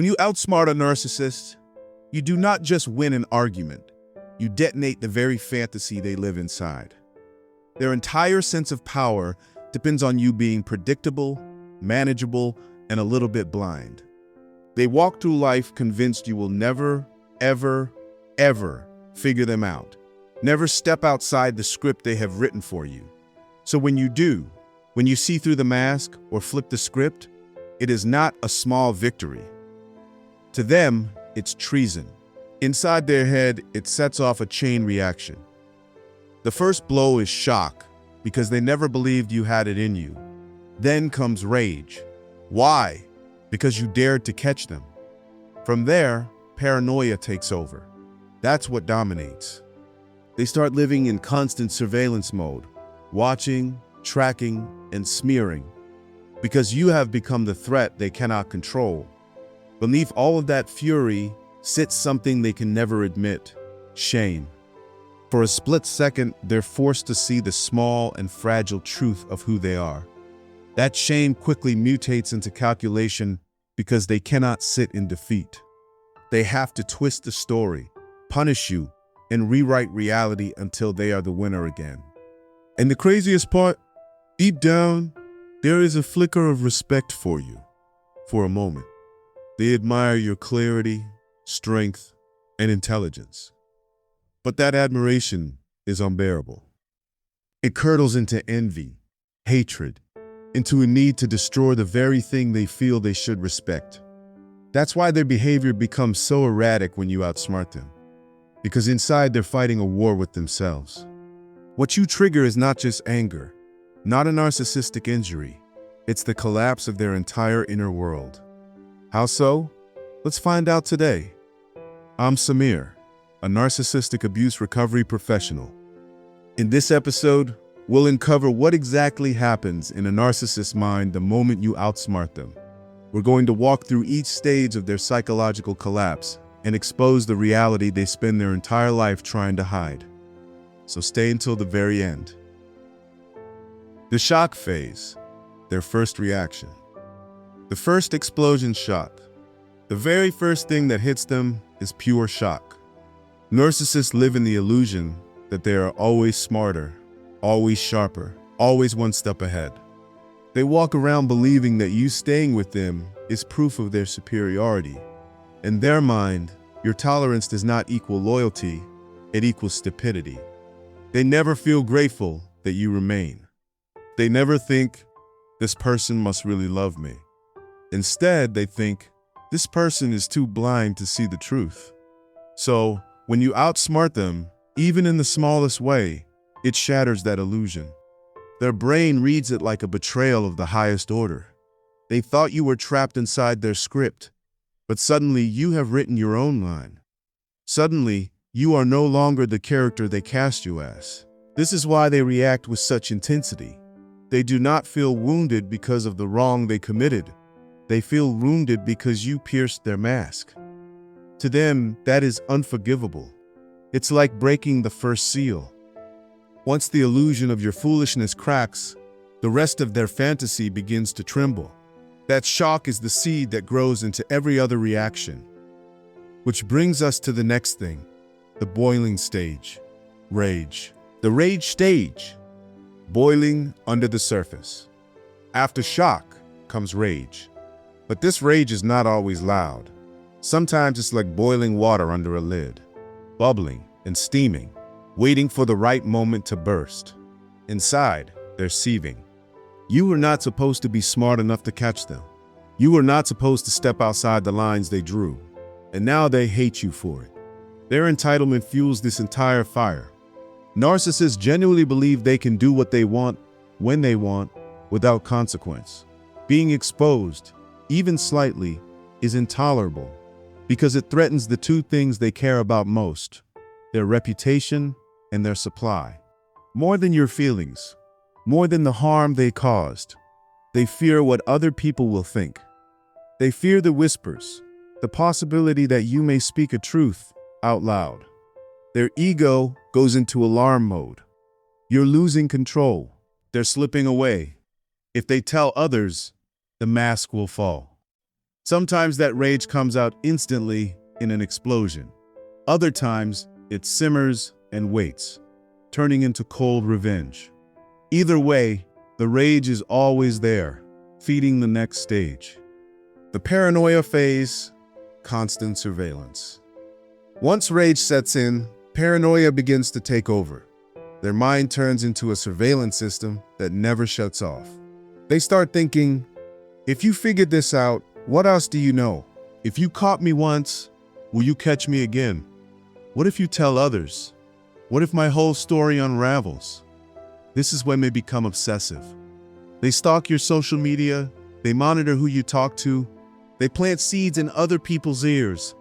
When you outsmart a narcissist, you do not just win an argument, you detonate the very fantasy they live inside. Their entire sense of power depends on you being predictable, manageable, and a little bit blind. They walk through life convinced you will never, ever, ever figure them out. Never step outside the script they have written for you. So when you do, when you see through the mask or flip the script, it is not a small victory. To them, it's treason. Inside their head, it sets off a chain reaction. The first blow is shock, because they never believed you had it in you. Then comes rage. Why? Because you dared to catch them. From there, paranoia takes over. That's what dominates. They start living in constant surveillance mode, watching, tracking, and smearing, because you have become the threat they cannot control. Beneath all of that fury sits something they can never admit: shame. For a split second, they're forced to see the small and fragile truth of who they are. That shame quickly mutates into calculation because they cannot sit in defeat. They have to twist the story, punish you, and rewrite reality until they are the winner again. And the craziest part, deep down, there is a flicker of respect for you. For a moment, they admire your clarity, strength, and intelligence. But that admiration is unbearable. It curdles into envy, hatred, into a need to destroy the very thing they feel they should respect. That's why their behavior becomes so erratic when you outsmart them, because inside they're fighting a war with themselves. What you trigger is not just anger, not a narcissistic injury. It's the collapse of their entire inner world. How so? Let's find out today. I'm Samir, a narcissistic abuse recovery professional. In this episode, we'll uncover what exactly happens in a narcissist's mind the moment you outsmart them. We're going to walk through each stage of their psychological collapse and expose the reality they spend their entire life trying to hide. So stay until the very end. The shock phase, their first reaction. The first explosion shock. The very first thing that hits them is pure shock. Narcissists live in the illusion that they are always smarter, always sharper, always one step ahead. They walk around believing that you staying with them is proof of their superiority. In their mind, your tolerance does not equal loyalty, it equals stupidity. They never feel grateful that you remain. They never think, this person must really love me. Instead, they think, this person is too blind to see the truth. So, when you outsmart them, even in the smallest way, it shatters that illusion. Their brain reads it like a betrayal of the highest order. They thought you were trapped inside their script, but suddenly you have written your own line. Suddenly, you are no longer the character they cast you as. This is why they react with such intensity. They do not feel wounded because of the wrong they committed. They feel wounded because you pierced their mask. To them, that is unforgivable. It's like breaking the first seal. Once the illusion of your foolishness cracks, the rest of their fantasy begins to tremble. That shock is the seed that grows into every other reaction. Which brings us to the next thing, the boiling stage, rage. The rage stage, boiling under the surface. After shock comes rage. But this rage is not always loud. Sometimes it's like boiling water under a lid, bubbling and steaming, waiting for the right moment to burst. Inside, they're seething. You were not supposed to be smart enough to catch them. You were not supposed to step outside the lines they drew. And now they hate you for it. Their entitlement fuels this entire fire. Narcissists genuinely believe they can do what they want, when they want, without consequence. Being exposed, even slightly, is intolerable because it threatens the two things they care about most: their reputation and their supply. More than your feelings, more than the harm they caused, they fear what other people will think. They fear the whispers, the possibility that you may speak a truth out loud. Their ego goes into alarm mode. You're losing control. They're slipping away. If they tell others, the mask will fall. Sometimes that rage comes out instantly in an explosion. Other times, it simmers and waits, turning into cold revenge. Either way, the rage is always there, feeding the next stage. The paranoia phase, constant surveillance. Once rage sets in, paranoia begins to take over. Their mind turns into a surveillance system that never shuts off. They start thinking, if you figured this out, what else do you know? If you caught me once, will you catch me again? What if you tell others? What if my whole story unravels? This is when they become obsessive. They stalk your social media, they monitor who you talk to, they plant seeds in other people's ears,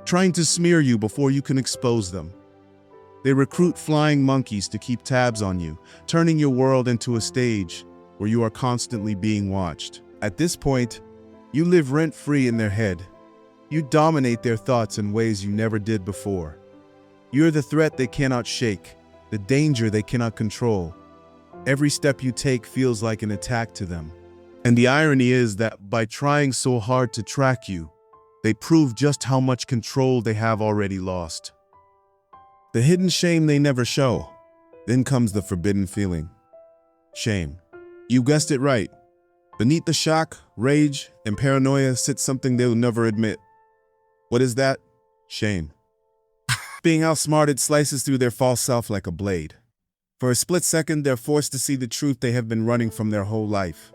trying to smear you before you can expose them. They recruit flying monkeys to keep tabs on you, turning your world into a stage where you are constantly being watched. At this point, you live rent-free in their head. You dominate their thoughts in ways you never did before. You're the threat they cannot shake, the danger they cannot control. Every step you take feels like an attack to them. And the irony is that by trying so hard to track you, they prove just how much control they have already lost. The hidden shame they never show. Then comes the forbidden feeling. Shame. You guessed it right. Beneath the shock, rage, and paranoia sits something they'll never admit. What is that? Shame. Being outsmarted slices through their false self like a blade. For a split second, they're forced to see the truth they have been running from their whole life.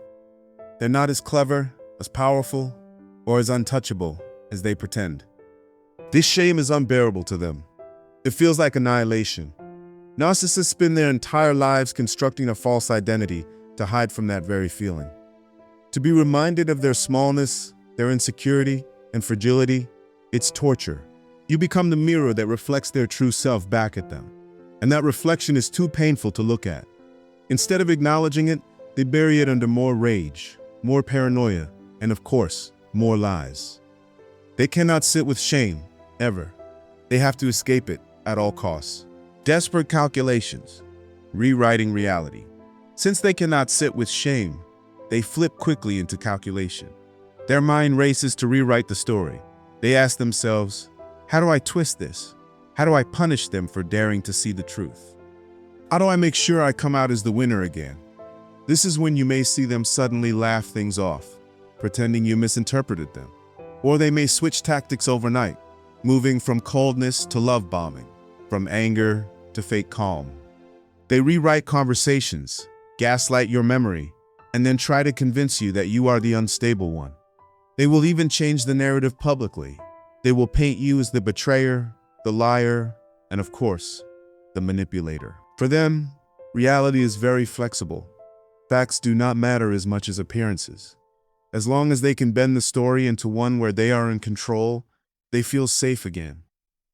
They're not as clever, as powerful, or as untouchable as they pretend. This shame is unbearable to them. It feels like annihilation. Narcissists spend their entire lives constructing a false identity to hide from that very feeling. To be reminded of their smallness, their insecurity, and fragility, it's torture. You become the mirror that reflects their true self back at them. And that reflection is too painful to look at. Instead of acknowledging it, they bury it under more rage, more paranoia, and of course, more lies. They cannot sit with shame, ever. They have to escape it at all costs. Desperate calculations, rewriting reality. Since they cannot sit with shame, they flip quickly into calculation. Their mind races to rewrite the story. They ask themselves, how do I twist this? How do I punish them for daring to see the truth? How do I make sure I come out as the winner again? This is when you may see them suddenly laugh things off, pretending you misinterpreted them. Or they may switch tactics overnight, moving from coldness to love bombing, from anger to fake calm. They rewrite conversations, gaslight your memory, and then try to convince you that you are the unstable one. They will even change the narrative publicly. They will paint you as the betrayer, the liar, and of course, the manipulator. For them, reality is very flexible. Facts do not matter as much as appearances. As long as they can bend the story into one where they are in control, they feel safe again.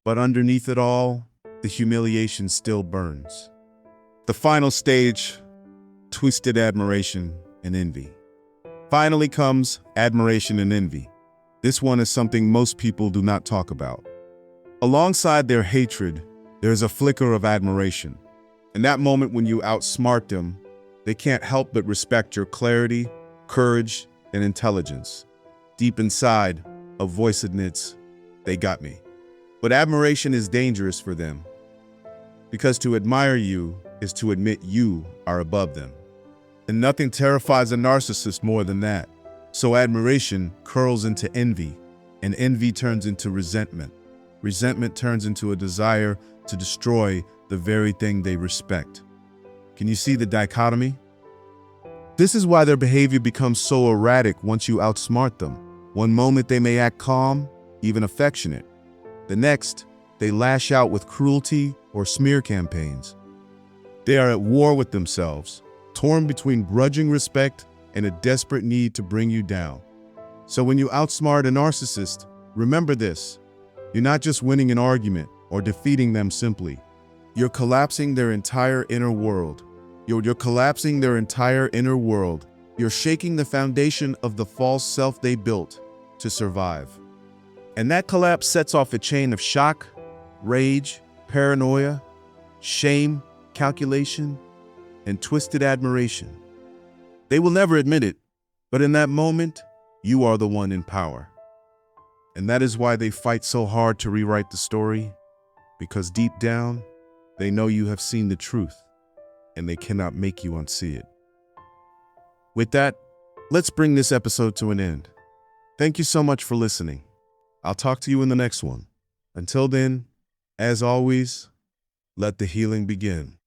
But underneath it all, the humiliation still burns. The final stage, twisted admiration and envy. Finally comes admiration and envy. This one is something most people do not talk about. Alongside their hatred, there's a flicker of admiration. In that moment when you outsmart them, they can't help but respect your clarity, courage, and intelligence. Deep inside, a voice admits, they got me. But admiration is dangerous for them, because to admire you is to admit you are above them. And nothing terrifies a narcissist more than that. So admiration curls into envy, and envy turns into resentment. Resentment turns into a desire to destroy the very thing they respect. Can you see the dichotomy? This is why their behavior becomes so erratic once you outsmart them. One moment they may act calm, even affectionate. The next, they lash out with cruelty or smear campaigns. They are at war with themselves, torn between grudging respect and a desperate need to bring you down. So when you outsmart a narcissist, remember this. You're not just winning an argument or defeating them simply. You're collapsing their entire inner world. You're collapsing their entire inner world. You're shaking the foundation of the false self they built to survive. And that collapse sets off a chain of shock, rage, paranoia, shame, calculation, and twisted admiration. They will never admit it, but in that moment, you are the one in power. And that is why they fight so hard to rewrite the story, because deep down, they know you have seen the truth, and they cannot make you unsee it. With that, let's bring this episode to an end. Thank you so much for listening. I'll talk to you in the next one. Until then, as always, let the healing begin.